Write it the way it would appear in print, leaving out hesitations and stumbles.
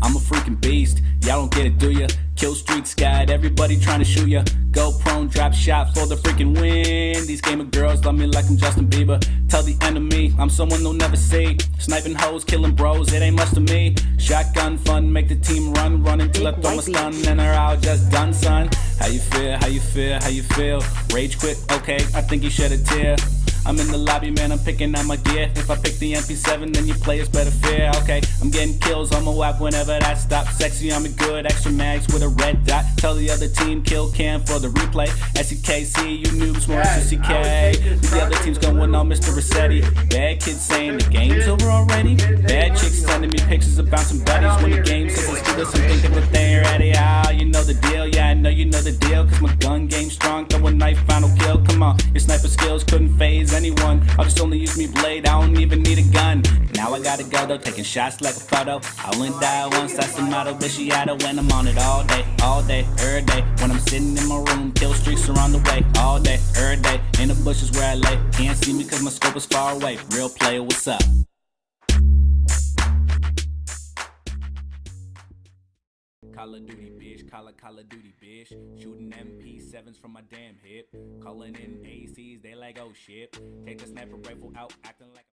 I'm a freaking beast, y'all don't get it, do ya? Kill streaks, got everybody trying to shoot ya. Go prone, drop shot for the freaking win. These gamer girls love me like I'm Justin Bieber. Tell the enemy, I'm someone they'll never see. Sniping hoes, killing bros, it ain't much to me. Shotgun fun, make the team run, run until I throw my stun, and they're all just done, son. How you feel, how you feel, how you feel? Rage quit, okay, I think you shed a tear. I'm in the lobby, man, I'm picking out my gear. If I pick the MP7, then you players better fear. Okay, I'm getting kills on my whack whenever that stops. Sexy on me good, extra mags with a red dot. Tell the other team, kill cam for the replay. SEKC, you noobs, more SCK. The other team's going on Mr. Rossetti. Bad kids saying the game's over already. Bad chicks sending me pictures of bouncing buddies. When the game's supposed to do this, I'm thinking that they ain't ready. Ah, you know the deal, yeah, I know you know the deal. Cause my gun game's strong, throw a knife, final kill. Come on, your sniper skills couldn't phase anyone. I'll just only use me blade, I don't even need a gun. Now I gotta go though, taking shots like a photo. I only die once, that's the motto. Viciato when I'm on it all day, every day. When I'm sitting in my room, kill streaks are on the way. All day, every day, in the bushes where I lay. Can't see me cause my scope is far away. Real player, what's up? Call of Duty, bitch, Call of Duty, bitch. Shooting MP7s from my damn hip. Calling in ACs, they like, oh shit. Take a sniper rifle out, acting like